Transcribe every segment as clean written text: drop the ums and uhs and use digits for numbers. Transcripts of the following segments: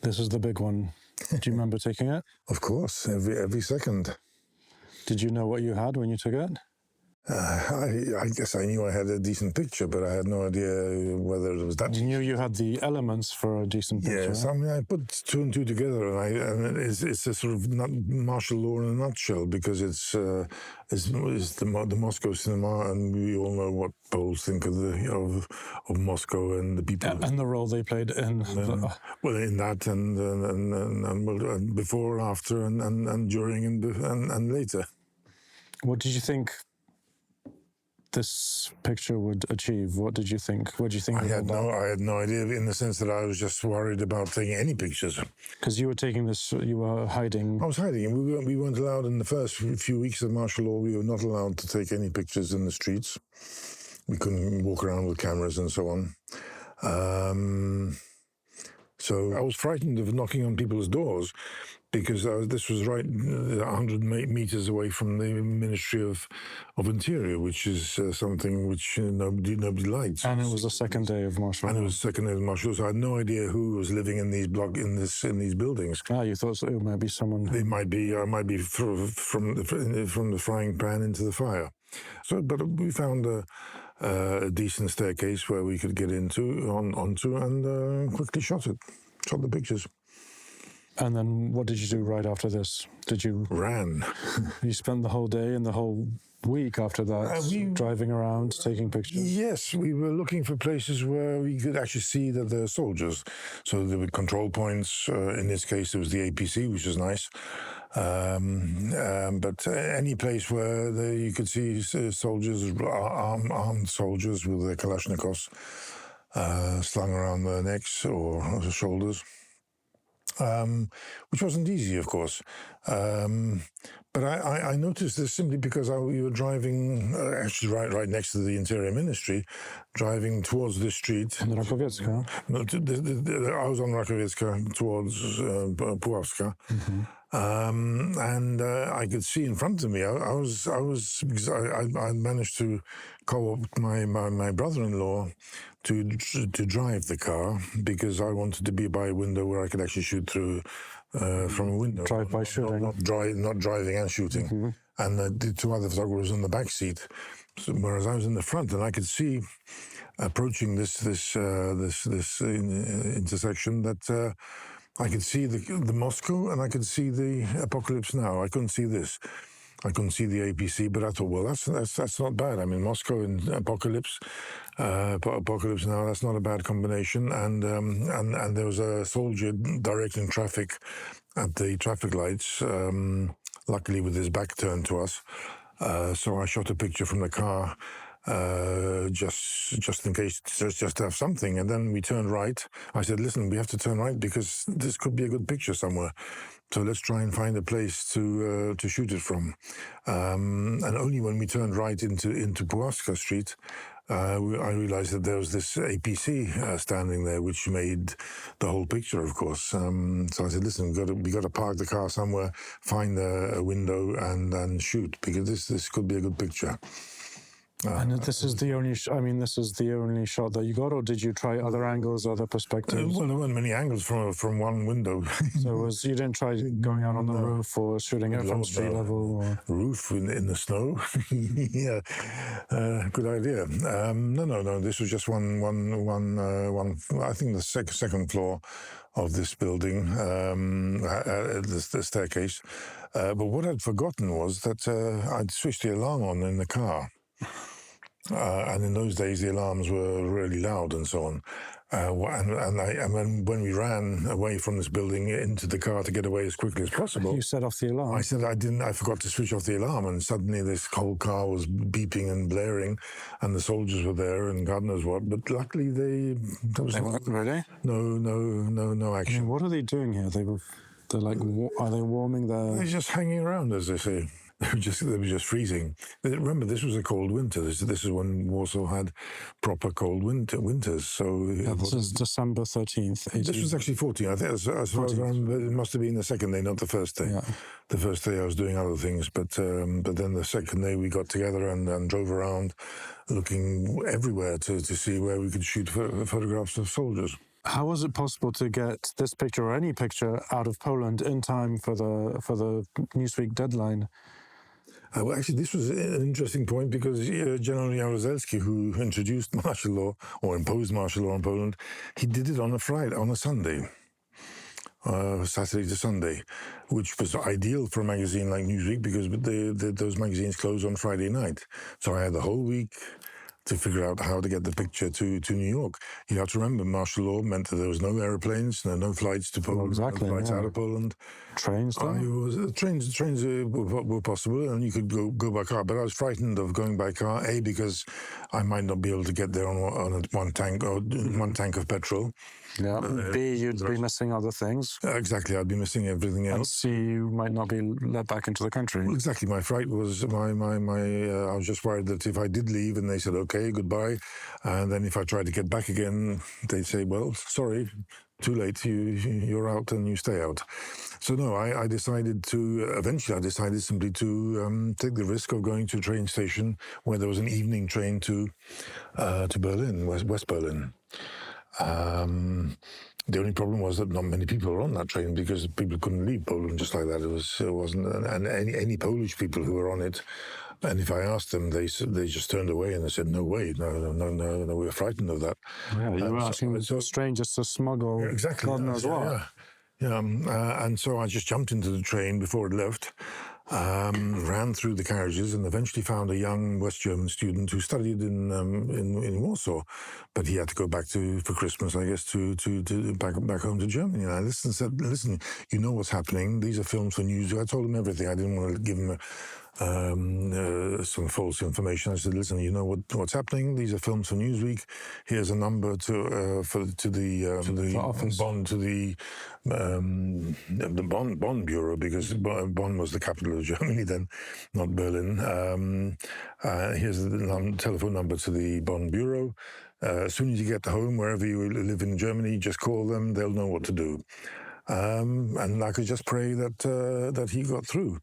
This is the big one. Do you remember taking it? Of course, every second. Did you know what you had when you took it? I guess I knew I had a decent picture, but I had no idea whether it was that. You knew you had the elements for a decent picture. Yes, I mean, I put two and two together, and it's a sort of martial law in a nutshell, because it's the Moscow cinema, and we all know what Poles think of Moscow and the people. And the role they played in. Well, in that, and before, after, and during, and later. What did you think this picture would achieve? What did you think? What did you think? I had no idea, in the sense that I was just worried about taking any pictures. Because you were taking this, you were hiding. I was hiding. We weren't allowed in the first few weeks of martial law. We were not allowed to take any pictures in the streets. We couldn't walk around with cameras and so on. So I was frightened of knocking on people's doors, because this was right 100 meters away from the Ministry of Interior, which is something which nobody likes. And it was the second day of martial law. And it was the second day of martial law, so I had no idea who was living in these buildings. Ah, you thought it might be someone. It might be. I might be from the frying pan into the fire. So, but we found a decent staircase where we could get onto, and quickly shot the pictures. And then what did you do right after this? Did you... Ran. You spent the whole day and the whole week after that driving around, taking pictures? Yes, we were looking for places where we could actually see that there are soldiers. So there were control points. In this case, it was the APC, which was nice. But any place where you could see soldiers, armed soldiers with their Kalashnikovs slung around their necks or shoulders. Which wasn't easy, of course. But I noticed this simply because we were driving, actually right next to the Interior Ministry, driving towards the street. On Rakowiecka? No, I was on Rakowiecka towards Puławska. Mm-hmm. And I could see in front of me, I managed to co-opt my brother-in-law to drive the car, because I wanted to be by a window where I could actually shoot through from a window. Drive by shooting. Not driving and shooting. Mm-hmm. And the two other photographers in the back seat, whereas I was in the front, and I could see approaching this intersection that. I could see the Moscow, and I could see the Apocalypse Now. I couldn't see this. I couldn't see the APC, but I thought, well, that's not bad. I mean, Moscow and Apocalypse Now, that's not a bad combination. And there was a soldier directing traffic at the traffic lights, luckily with his back turned to us. So I shot a picture from the car, just in case, just to have something. And then we turned right. I said, listen, we have to turn right because this could be a good picture somewhere. So let's try and find a place to shoot it from. And only when we turned right into Puławska Street, I realized that there was this APC standing there, which made the whole picture, of course. So I said, listen, we got to park the car somewhere, find a window, and shoot, because this could be a good picture. And this is the only. This is the only shot that you got, or did you try other angles, other perspectives? Well, there weren't many angles from one window. So you didn't try going out on the roof or shooting it from street level? Or? Roof in the snow? Yeah, good idea. No. This was just one. I think the second floor of this building, the staircase. But what I'd forgotten was that I'd switched the alarm on in the car. And in those days, the alarms were really loud and so on. And when we ran away from this building into the car to get away as quickly as possible, you set off the alarm. I said I forgot to switch off the alarm, and suddenly this whole car was beeping and blaring, and the soldiers were there, and God knows what. But luckily, they weren't ready. No action. What are they doing here? They're like, are they warming their? They're just hanging around, as they say. They were just freezing. Remember, this was a cold winter. This is when Warsaw had proper cold winters. So this is December 13th. This was actually 14th. I think as far as I remember, it must have been the second day, not the first day. Yeah. The first day I was doing other things, but then the second day we got together and drove around, looking everywhere to see where we could shoot photographs of soldiers. How was it possible to get this picture or any picture out of Poland in time for the Newsweek deadline? Well, actually, this was an interesting point because General Jaruzelski, who introduced martial law or imposed martial law in Poland, he did it on a Friday, on a Sunday. Saturday to Sunday, which was ideal for a magazine like Newsweek because those magazines close on Friday night. So I had the whole week to figure out how to get the picture to New York. You have to remember, martial law meant that there was no airplanes, no flights to Poland, exactly, no flights out of Poland. Trains, though? Trains were possible, and you could go by car. But I was frightened of going by car, A, because I might not be able to get there on one tank or one tank of petrol. Yeah. B, you'd be missing other things. Exactly, I'd be missing everything else. And C, you might not be let back into the country. Well, exactly, my fright was I was just worried that if I did leave and they said, okay, goodbye, and then if I tried to get back again, they'd say, well, sorry, too late, you're out and you stay out. So no, I decided simply to take the risk of going to a train station where there was an evening train to Berlin, West Berlin. The only problem was that not many people were on that train because people couldn't leave Poland just like that. It wasn't, and any Polish people who were on it, and if I asked them, they just turned away and they said, "No way, no, we were frightened of that." Yeah, you were asking strangers to smuggle. Exactly, God knows what. Yeah, and so I just jumped into the train before it left. Ran through the carriages and eventually found a young West German student who studied in Warsaw, but he had to go back for Christmas, I guess, to back home to Germany. And I said, "Listen, you know what's happening. These are films for Newsweek." I told him everything. I didn't want to give him some false information. I said, "Listen, you know what's happening. These are films for Newsweek. Here's a number to the office. The Bonn bureau, because Bonn was the capital of Germany then, not Berlin. Here's the telephone number to the Bonn bureau. As soon as you get home, wherever you live in Germany, just call them. They'll know what to do." And I could just pray that he got through.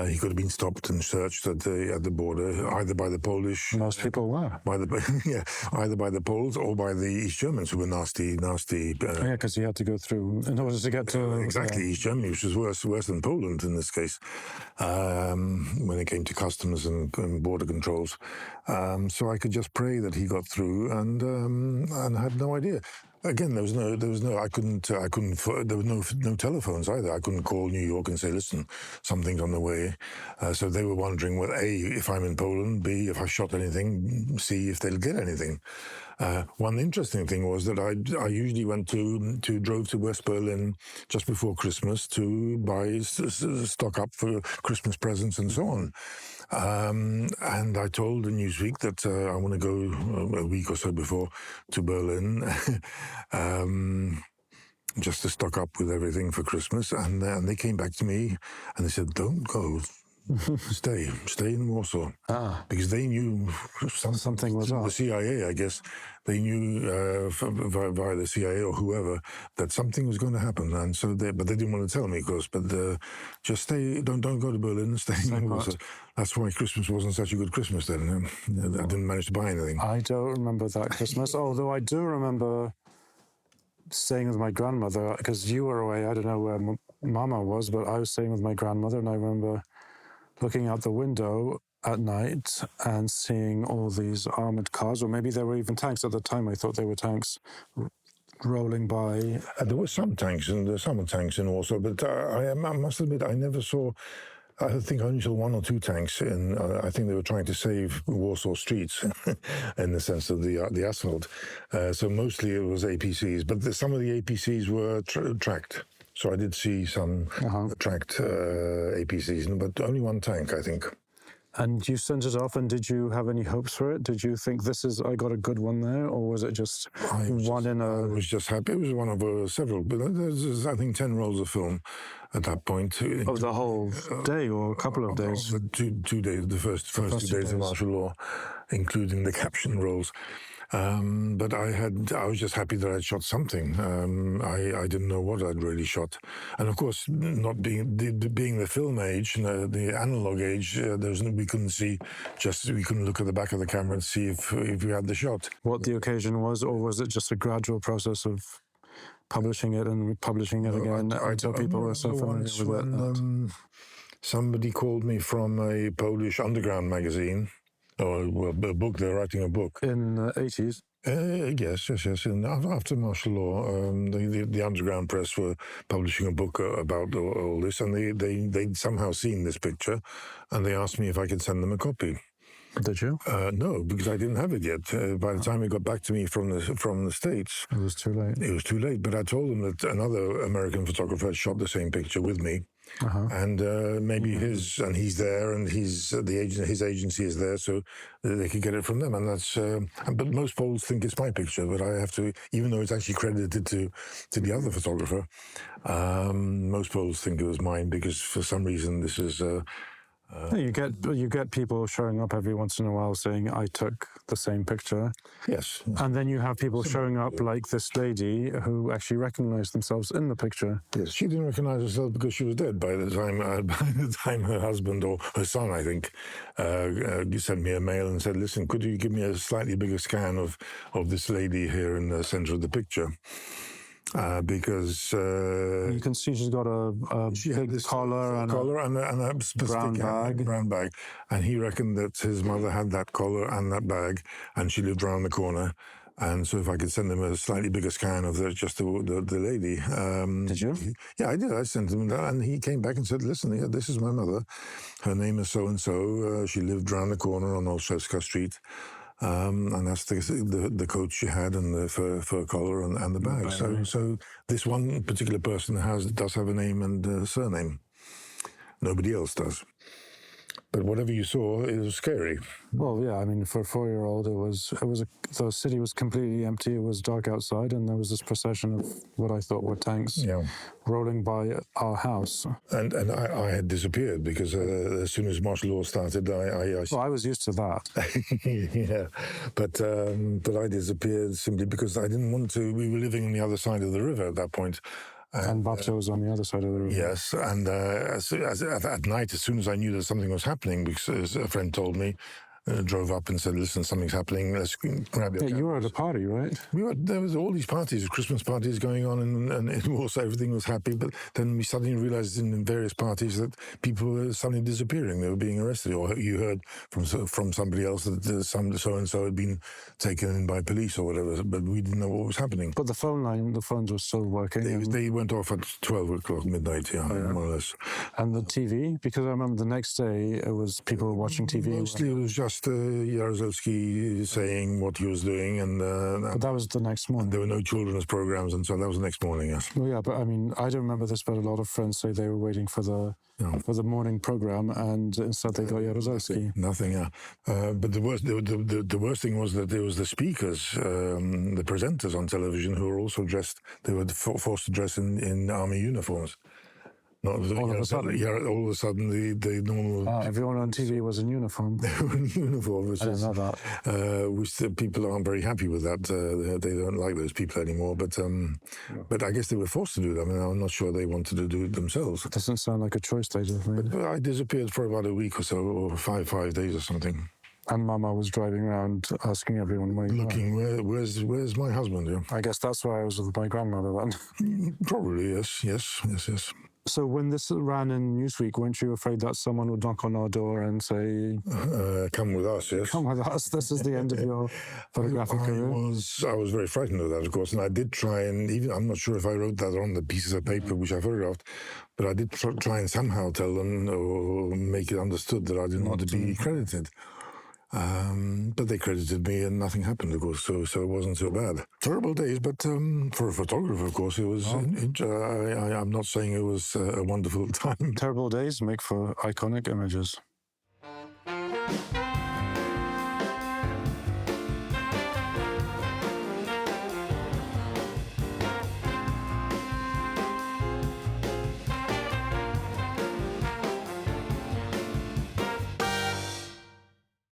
He could have been stopped and searched at the border, either by the Polish. Most people were. Either by the Poles or by the East Germans, who were nasty. Yeah, because he had to go through in order to get to exactly East Germany, which was worse than Poland in this case, when it came to customs and border controls. So I could just pray that he got through, and had no idea. Again, there was no. There were no telephones either. I couldn't call New York and say, "Listen, something's on the way." So they were wondering, well, A, if I'm in Poland, B, if I shot anything, C, if they'll get anything. One interesting thing was that I usually drove to West Berlin just before Christmas to buy stock up for Christmas presents and so on. And I told the Newsweek that I want to go a week or so before to Berlin. Just to stock up with everything for Christmas, and they came back to me and they said, "Don't go, stay in Warsaw," because they knew something was up. The CIA, I guess, they knew via the CIA or whoever that something was going to happen, and so but they didn't want to tell me, of course. But just stay, don't go to Berlin, stay in Warsaw. That's why Christmas wasn't such a good Christmas then. I didn't manage to buy anything. I don't remember that Christmas, although I do remember staying with my grandmother, because you were away. I don't know where Mama was, but I was staying with my grandmother, and I remember looking out the window at night and seeing all these armored cars, or maybe there were even tanks at the time. I thought they were tanks rolling by. There were some tanks in Warsaw, but I must admit I never saw. I think I only saw one or two tanks, and I think they were trying to save Warsaw streets in the sense of the asphalt. So mostly it was APCs, but some of the APCs were tracked. So I did see some tracked APCs, but only one tank, I think. And you sent it off, and did you have any hopes for it? Did you think I got a good one there, or was it just I was just happy. It was one of several, but there's, I think, 10 rolls of film at that point. Of the whole day or a couple of days? 2 days, the first 2 days of martial law, including the caption rolls. But I was just happy that I'd shot something. I didn't know what I'd really shot, and of course, not being the film age, the analog age, we couldn't see. We couldn't look at the back of the camera and see if we had the shot. What the occasion was, or was it just a gradual process of publishing it and republishing it again until people were so familiar with it. When somebody called me from a Polish underground magazine, or a book, they're writing a book. In the 80s? Yes. And after martial law, the underground press were publishing a book about all this, and they'd somehow seen this picture, and they asked me if I could send them a copy. Did you? No, because I didn't have it yet. By the time it got back to me from the States, It was too late. It was too late. But I told them that another American photographer had shot the same picture with me. And maybe he's there, and his agency is there, so they could get it from them. And that's. But most Poles think it's my picture, but I have to, even though it's actually credited to the other photographer. Most Poles think it was mine because for some reason this is. You get people showing up every once in a while saying, I took the same picture. Yes. And then you have people showing up like this lady who actually recognized themselves in the picture. Yes, she didn't recognize herself because she was dead by the time her husband or her son, I think, sent me a mail and said, listen, could you give me a slightly bigger scan of this lady here in the center of the picture? Because you can see she's got a big collar and a specific brown bag, and he reckoned that his mother had that collar and that bag, and she lived around the corner. And so, if I could send him a slightly bigger scan of the lady, did you? Yeah, I did. I sent him that, and he came back and said, "Listen, yeah, this is my mother. Her name is so and so. She lived around the corner on Olszewska Street." And that's the coat she had, and the fur collar and the bag. So this one particular person does have a name and a surname. Nobody else does. But whatever you saw, it was scary. Well, yeah. I mean, for a 4-year-old, the city was completely empty. It was dark outside, and there was this procession of what I thought were tanks rolling by our house. And I had disappeared because as soon as martial law started, Well, I was used to that. Yeah, but I disappeared simply because I didn't want to. We were living on the other side of the river at that point. And Babcia was on the other side of the river. Yes, and at night, as soon as I knew that something was happening, because a friend told me, drove up and said, listen, something's happening, let's grab your you were at a party, right? There was all these parties, Christmas parties going on, and in Warsaw everything was happy, but then we suddenly realized in various parties that people were suddenly disappearing, they were being arrested, or you heard from somebody else that some so-and-so had been taken in by police or whatever, but we didn't know what was happening. But the phones were still working. They went off at 12 o'clock midnight, more or less. And the TV, because I remember the next day, it was people were watching TV. Mostly it was just Jaruzelski saying what he was doing, and but that was the next morning. There were no children's programs, and so that was the next morning. Yes. Well, yeah, but I mean, I don't remember this, but a lot of friends say they were waiting for the morning program, and instead they got Jaruzelski. Nothing. Yeah. But the worst thing was that there was the speakers, the presenters on television who were also dressed. They were forced to dress in army uniforms. All of a sudden, the normal. Everyone on TV was in uniform. They were in uniform, I didn't know that. Which the people aren't very happy with that. They don't like those people anymore. But I guess they were forced to do that. I mean, I'm not sure they wanted to do it themselves. It doesn't sound like a choice they just made. But I disappeared for about a week or so, or five days or something. And Mama was driving around asking everyone where you were. Where's my husband? Yeah. I guess that's why I was with my grandmother then. Probably, yes. So when this ran in Newsweek, weren't you afraid that someone would knock on our door and say, come with us, yes. Come with us, this is the end of your photographic career? I was very frightened of that, of course, and I did try, and even, I'm not sure if I wrote that on the pieces of paper which I photographed, but I did try and somehow tell them or make it understood that I didn't want to be credited. But they credited me and nothing happened, of course, so it wasn't so bad. Terrible days, but for a photographer, of course, it was. I'm not saying it was a wonderful time. Terrible days make for iconic images.